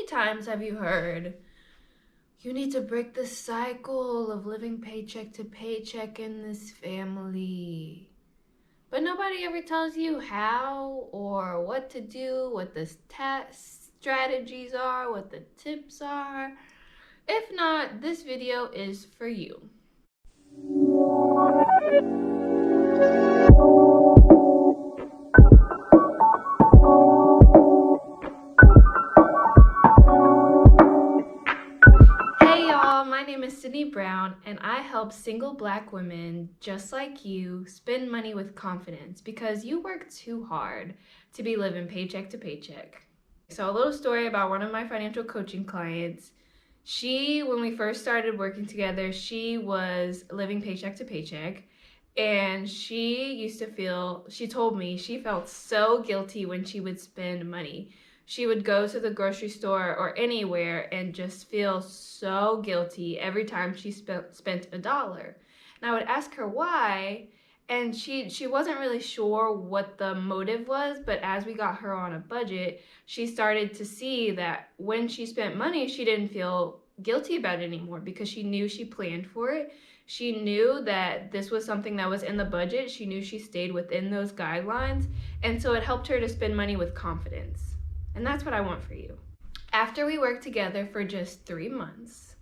times have you heard, you need to break the cycle of living paycheck to paycheck in this family? But nobody ever tells you how or what to do, what the tax strategies are, what the tips are. If not, this video is for you. Hey y'all, my name is Sydney Brown and I help single Black women just like you spend money with confidence because you work too hard to be living paycheck to paycheck. So a little story about one of my financial coaching clients. When we first started working together, she was living paycheck to paycheck, and she told me she felt so guilty when she would spend money. She would go to the grocery store or anywhere and just feel so guilty every time she spent $1. And I would ask her why, and she wasn't really sure what the motive was, but as we got her on a budget, she started to see that when she spent money, she didn't feel guilty about it anymore because she knew she planned for it. She knew that this was something that was in the budget. She knew she stayed within those guidelines, and so it helped her to spend money with confidence. And that's what I want for you. After we worked together for just 3 months,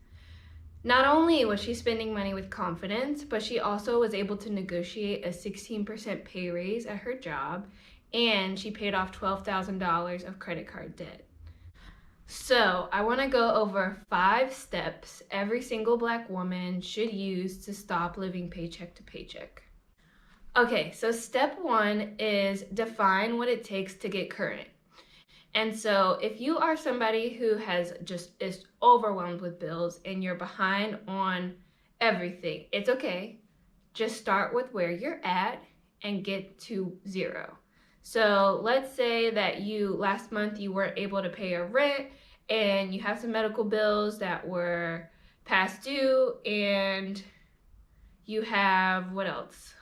not only was she spending money with confidence, but she also was able to negotiate a 16% pay raise at her job, and she paid off $12,000 of credit card debt. So I want to go over 5 steps every single Black woman should use to stop living paycheck to paycheck. Okay, so step 1 is define what it takes to get current. And so if you are somebody who is overwhelmed with bills and you're behind on everything, it's okay. Just start with where you're at and get to 0. So let's say that last month you weren't able to pay your rent and you have some medical bills that were past due, and you have, what else?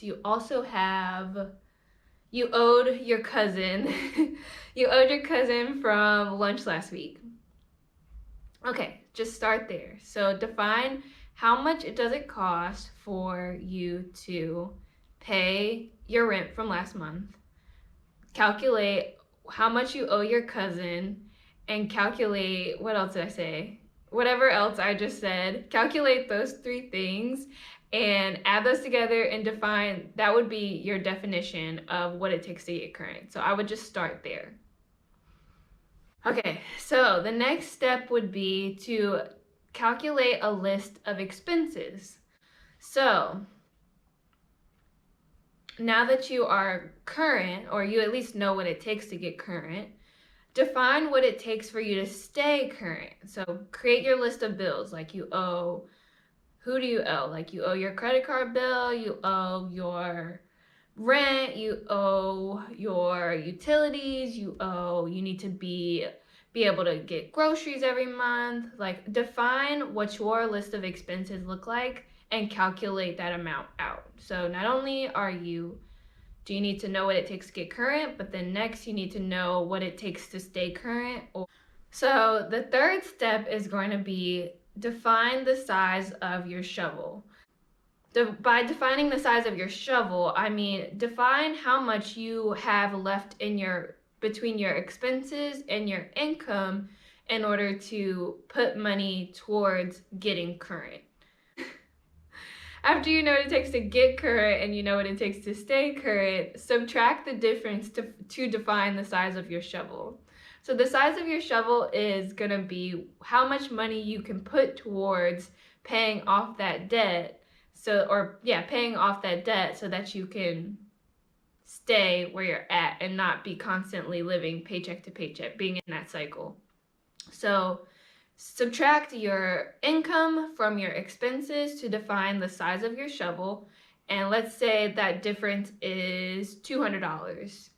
You also have, you owed your cousin, from lunch last week. Okay, just start there. So define how much does it cost for you to pay your rent from last month. Calculate how much you owe your cousin, and calculate, what else did I say? Whatever else I just said, calculate those 3 things and add those together and define, that would be your definition of what it takes to get current. So I would just start there. Okay, so the next step would be to calculate a list of expenses. So now that you are current, or you at least know what it takes to get current, define what it takes for you to stay current. So create your list of bills, like you owe. Who do you owe? Like you owe your credit card bill, you owe your rent, you owe your utilities, you need to be able to get groceries every month. Like define what your list of expenses look like and calculate that amount out. So not only do you need to know what it takes to get current, but then next you need to know what it takes to stay current. So the third step is going to be define the size of your shovel. By defining the size of your shovel, I mean define how much you have left between your expenses and your income in order to put money towards getting current. After you know what it takes to get current and you know what it takes to stay current, subtract the difference to define the size of your shovel. So the size of your shovel is going to be how much money you can put towards paying off that debt. Paying off that debt so that you can stay where you're at and not be constantly living paycheck to paycheck, being in that cycle. So subtract your income from your expenses to define the size of your shovel. And let's say that difference is $200.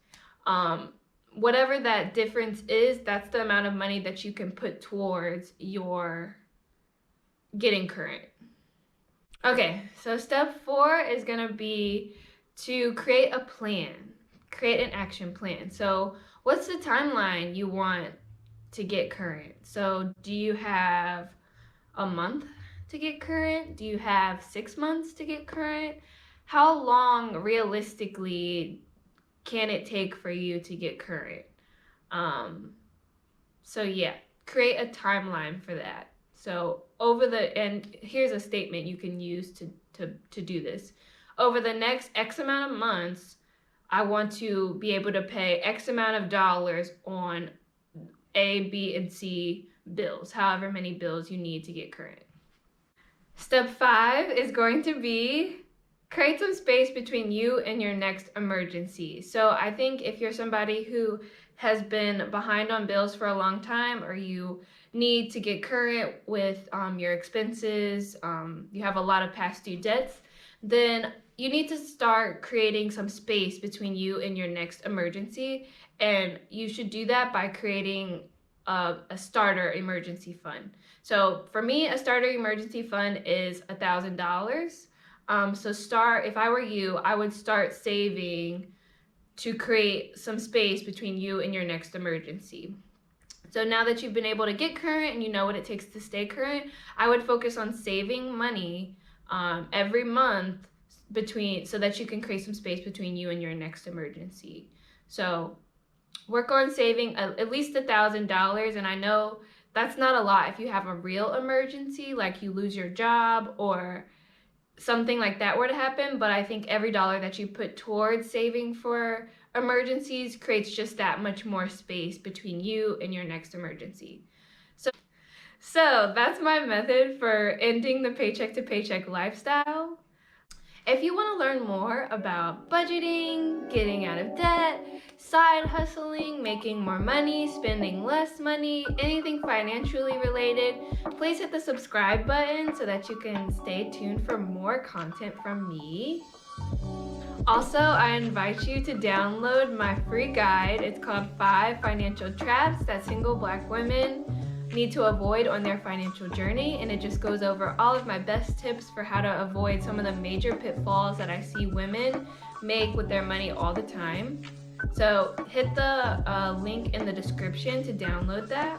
Whatever that difference is, that's the amount of money that you can put towards your getting current. Okay, so step 4 is going to be to create an action plan. So what's the timeline you want to get current. So, do you have a month to get current? Do you have 6 months to get current? How long realistically can it take for you to get current? Um, so yeah, create a timeline for that. So and here's a statement you can use to do this. Over the next X amount of months, I want to be able to pay X amount of dollars on A, B, and C bills, however many bills you need to get current. Step 5 is going to be create some space between you and your next emergency. So I think if you're somebody who has been behind on bills for a long time, or you need to get current with your expenses, you have a lot of past due debts, then you need to start creating some space between you and your next emergency. And you should do that by creating a starter emergency fund. So for me, a starter emergency fund is $1,000. If I were you, I would start saving to create some space between you and your next emergency. So now that you've been able to get current and you know what it takes to stay current, I would focus on saving money every month so that you can create some space between you and your next emergency. So work on saving at least $1,000, and I know that's not a lot if you have a real emergency, like you lose your job or something like that were to happen, but I think every dollar that you put towards saving for emergencies creates just that much more space between you and your next emergency. So that's my method for ending the paycheck to paycheck lifestyle. If you want to learn more about budgeting, getting out of debt, side hustling, making more money, spending less money, anything financially related, please hit the subscribe button so that you can stay tuned for more content from me. Also, I invite you to download my free guide. It's called 5 Financial Traps That Single Black Women Need to Avoid on Their Financial Journey, and it just goes over all of my best tips for how to avoid some of the major pitfalls that I see women make with their money all the time. So hit the link in the description to download that.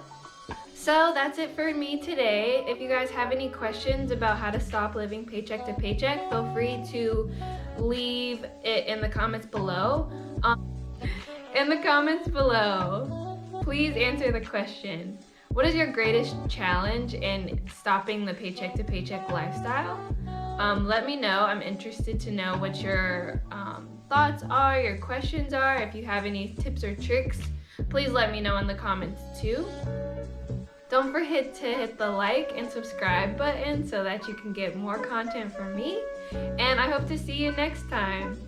So that's it for me today. If you guys have any questions about how to stop living paycheck to paycheck, feel free to leave it in the comments below. Please answer the question. What is your greatest challenge in stopping the paycheck to paycheck lifestyle? Let me know. I'm interested to know what your thoughts are, your questions are. If you have any tips or tricks, please let me know in the comments too. Don't forget to hit the like and subscribe button so that you can get more content from me. And I hope to see you next time.